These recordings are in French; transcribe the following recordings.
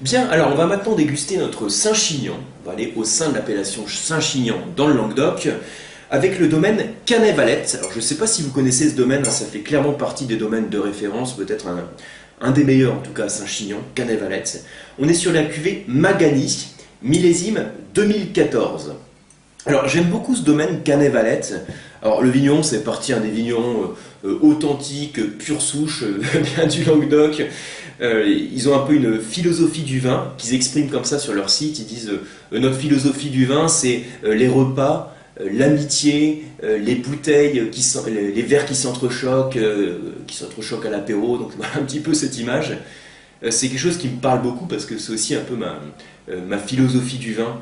Bien, alors on va maintenant déguster notre Saint-Chinian. On va aller au sein de l'appellation Saint-Chinian dans le Languedoc, avec le domaine Canet-Valette. Alors je ne sais pas si vous connaissez ce domaine, ça fait clairement partie des domaines de référence, peut-être un des meilleurs en tout cas à Saint-Chinian, Canet-Valette. On est sur la cuvée Magani, millésime 2014. Alors j'aime beaucoup ce domaine Canet-Valette. Alors le vigneron, c'est parti un des vignerons authentiques, pure souche, bien du Languedoc. Ils ont un peu une philosophie du vin qu'ils expriment comme ça sur leur site. Ils disent notre philosophie du vin, c'est les repas, l'amitié, les bouteilles, les verres qui s'entrechoquent à l'apéro. Donc voilà un petit peu cette image. C'est quelque chose qui me parle beaucoup parce que c'est aussi un peu ma philosophie du vin.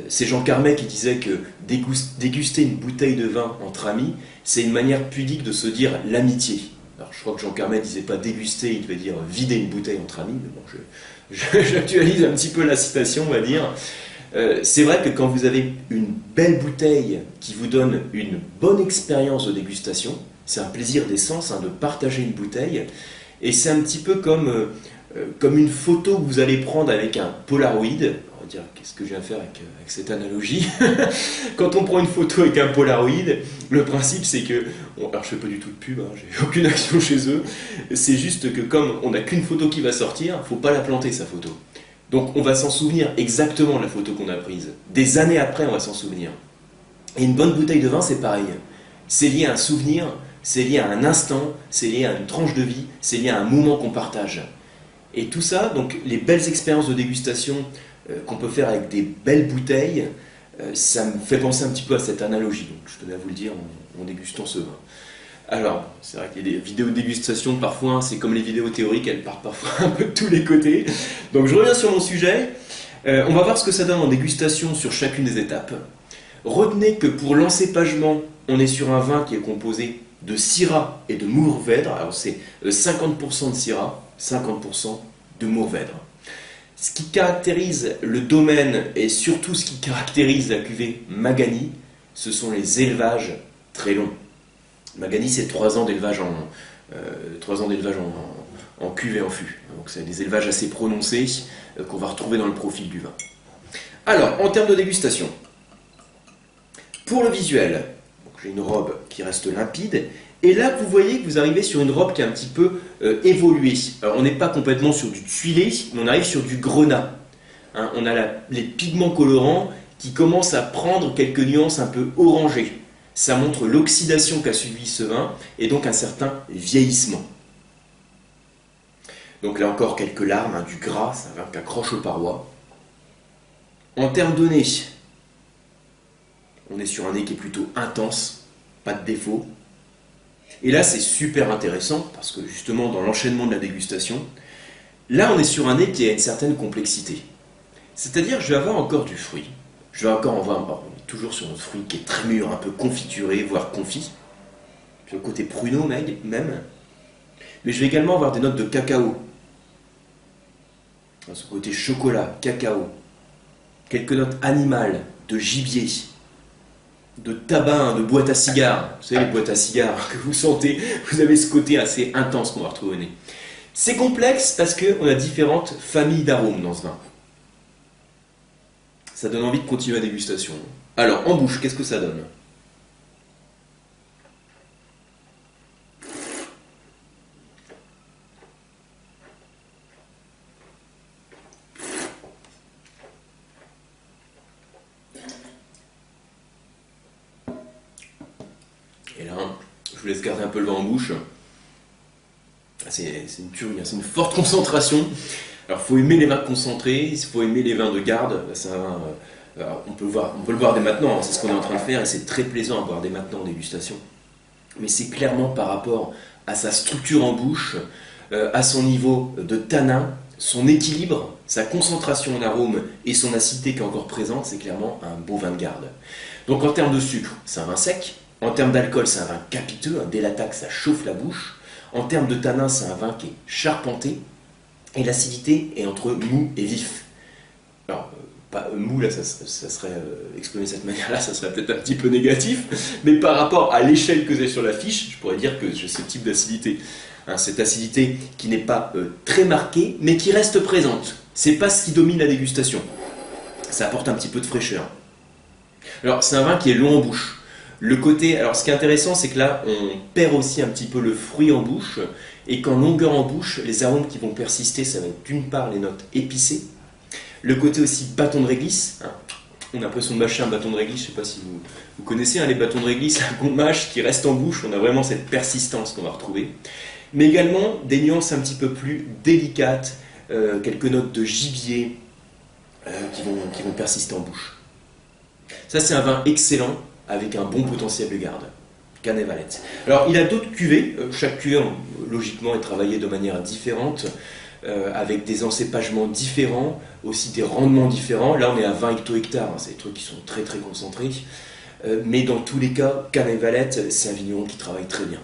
C'est Jean Carmet qui disait que déguster une bouteille de vin entre amis, c'est une manière pudique de se dire l'amitié. Alors je crois que Jean Carmet ne disait pas déguster, il devait dire vider une bouteille entre amis, mais bon, j'actualise un petit peu la citation, on va dire. C'est vrai que quand vous avez une belle bouteille qui vous donne une bonne expérience de dégustation, c'est un plaisir d'essence de partager une bouteille, et c'est un petit peu comme une photo que vous allez prendre avec un Polaroid. On va dire, qu'est-ce que je viens faire avec cette analogie? Quand on prend une photo avec un Polaroid, le principe c'est que, alors je fais pas du tout de pub, j'ai aucune action chez eux, c'est juste que comme on n'a qu'une photo qui va sortir, faut pas la planter sa photo. Donc on va s'en souvenir exactement de la photo qu'on a prise. Des années après, on va s'en souvenir. Et une bonne bouteille de vin, c'est pareil. C'est lié à un souvenir, c'est lié à un instant, c'est lié à une tranche de vie, c'est lié à un moment qu'on partage. Et tout ça, donc les belles expériences de dégustation qu'on peut faire avec des belles bouteilles, ça me fait penser un petit peu à cette analogie. Donc je tenais à vous le dire en dégustant ce vin. Alors, c'est vrai qu'il y a des vidéos de dégustation parfois, c'est comme les vidéos théoriques, elles partent parfois un peu de tous les côtés. Donc je reviens sur mon sujet. On va voir ce que ça donne en dégustation sur chacune des étapes. Retenez que pour l'encépagement, on est sur un vin qui est composé de Syrah et de Mourvèdre. Alors c'est 50% de Syrah, 50% de Mourvèdre. Ce qui caractérise le domaine et surtout ce qui caractérise la cuvée Magani, ce sont les élevages très longs. Magani, c'est 3 ans d'élevage en cuve et en fût. Donc c'est des élevages assez prononcés qu'on va retrouver dans le profil du vin. Alors, en termes de dégustation, pour le visuel, j'ai une robe qui reste limpide. Et là, vous voyez que vous arrivez sur une robe qui est un petit peu évoluée. Alors, on n'est pas complètement sur du tuilé, mais on arrive sur du grenat. On a les pigments colorants qui commencent à prendre quelques nuances un peu orangées. Ça montre l'oxydation qu'a suivi ce vin et donc un certain vieillissement. Donc là encore quelques larmes, du gras, c'est un vin qui accroche aux parois. En termes de nez, on est sur un nez qui est plutôt intense, pas de défaut. Et là, c'est super intéressant parce que justement, dans l'enchaînement de la dégustation, là, on est sur un nez qui a une certaine complexité. C'est-à-dire, je vais avoir encore du fruit. Je vais encore en voir, on est toujours sur notre fruit qui est très mûr, un peu confituré, voire confit. Sur le côté pruneau même. Mais je vais également avoir des notes de cacao. Dans ce côté chocolat, cacao. Quelques notes animales, de gibier. De tabac, de boîte à cigares. Vous savez, les boîtes à cigares que vous sentez, vous avez ce côté assez intense qu'on va retrouver au nez. C'est complexe parce qu'on a différentes familles d'arômes dans ce vin. Ça donne envie de continuer la dégustation. Alors, en bouche, qu'est-ce que ça donne? Et là, je vous laisse garder un peu le vin en bouche. C'est une tuerie, c'est une forte concentration. Alors, il faut aimer les vins concentrés, il faut aimer les vins de garde. C'est un vin, on peut le voir dès maintenant, c'est ce qu'on est en train de faire, et c'est très plaisant à boire dès maintenant en dégustation. Mais c'est clairement par rapport à sa structure en bouche, à son niveau de tanin, son équilibre, sa concentration en arôme et son acidité qui est encore présente, c'est clairement un beau vin de garde. Donc en termes de sucre, c'est un vin sec. En termes d'alcool, c'est un vin capiteux, dès l'attaque, ça chauffe la bouche. En termes de tanin, c'est un vin qui est charpenté. Et l'acidité est entre mou et vif. Alors, pas mou, là, ça serait exprimé de cette manière-là, ça serait peut-être un petit peu négatif, mais par rapport à l'échelle que j'ai sur la fiche, je pourrais dire que j'ai ce type d'acidité. hein, cette acidité qui n'est pas très marquée, mais qui reste présente. C'est pas ce qui domine la dégustation. Ça apporte un petit peu de fraîcheur. Alors c'est un vin qui est long en bouche. Alors ce qui est intéressant, c'est que là on perd aussi un petit peu le fruit en bouche, et qu'en longueur en bouche, les arômes qui vont persister, ça va être d'une part les notes épicées, le côté aussi bâton de réglisse, hein. On a l'impression de mâcher un bâton de réglisse, je ne sais pas si vous connaissez les bâtons de réglisse qu'on mâche, qui restent en bouche, on a vraiment cette persistance qu'on va retrouver. Mais également des nuances un petit peu plus délicates, quelques notes de gibier qui vont persister en bouche. Ça c'est un vin excellent, avec un bon potentiel de garde. Canet Valette. Alors il a d'autres cuvées, chaque cuvée logiquement est travaillée de manière différente, avec des encépagements différents, aussi des rendements différents. Là on est à 20 hecto-hectares, hein, c'est des trucs qui sont très très concentrés, mais dans tous les cas, Canet Valette, c'est un vigneron qui travaille très bien.